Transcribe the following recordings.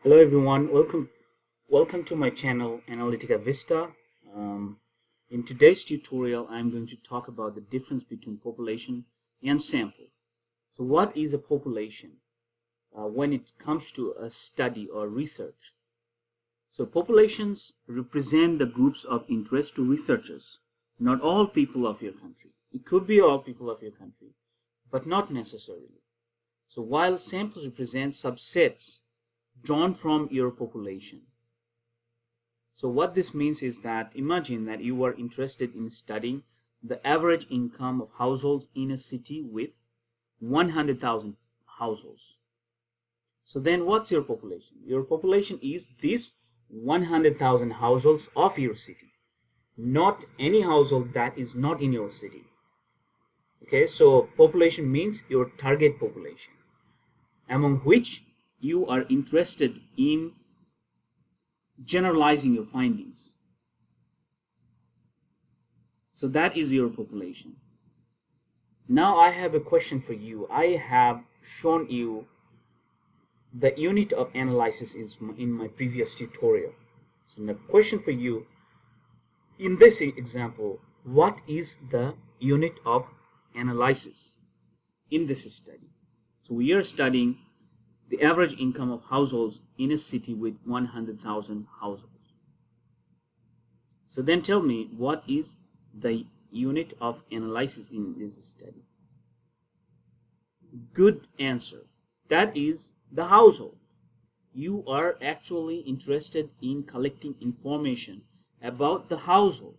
Hello everyone, welcome to my channel Analytica Vista. In today's tutorial I'm going to talk about the difference between population and sample. So what is a population when it comes to a study or research? So populations represent the groups of interest to researchers, not all people of your country. It could be all people of your country, but not necessarily. So while samples represent subsets drawn from your population. So what this means is that imagine that you are interested in studying the average income of households in a city with 100,000 households. So then what's your population? Your population is these 100,000 households of your city, not any household that is not in your city. Okay, so population means your target population, among which you are interested in generalizing your findings. So that is your population. Now I have a question for you. I have shown you the unit of analysis in my previous tutorial. So the question for you, in this example, what is the unit of analysis in this study? So we are studying the average income of households in a city with 100,000 households. So then tell me, what is the unit of analysis in this study? Good answer. That is the household. You are actually interested in collecting information about the household,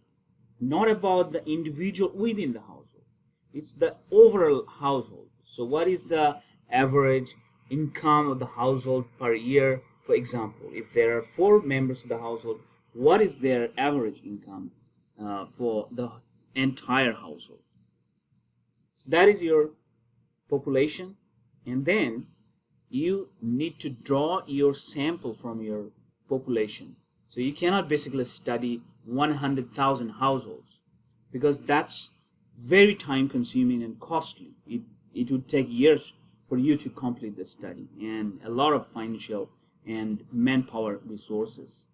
not about the individual within the household. It's the overall household. So what is the average income of the household per year? For example, if there are 4 members of the household, what is their average income for the entire household? So that is your population, and then you need to draw your sample from your population. So you cannot basically study 100,000 households because that's very time consuming and costly. It would take years for you to complete the study and a lot of financial and manpower resources.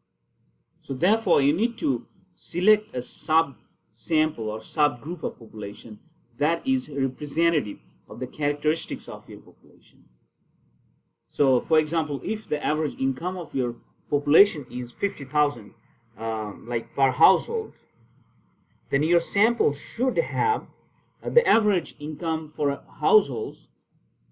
So therefore you need to select a sub sample or subgroup of population that is representative of the characteristics of your population. So for example, if the average income of your population is 50,000 like per household, then your sample should have the average income for households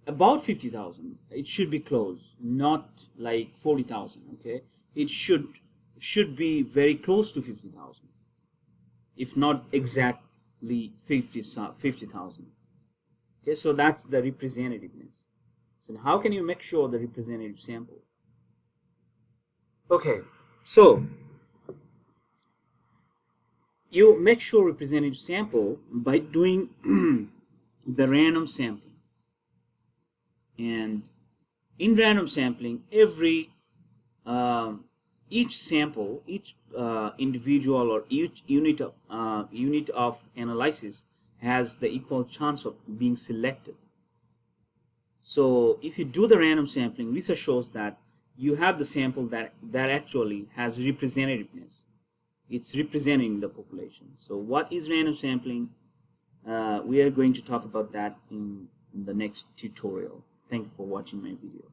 about 50,000. It should be close, not like 40,000. Okay, it should be very close to 50,000, if not exactly 50,000. Okay, so that's the representativeness. So how can you make sure the representative sample? Okay, so you make sure representative sample by doing the random sampling. And in random sampling, each sample, each individual or each unit of analysis has the equal chance of being selected. So if you do the random sampling, research shows that you have the sample that actually has representativeness. It's representing the population. So what is random sampling? We are going to talk about that in the next tutorial. Thank you for watching my video.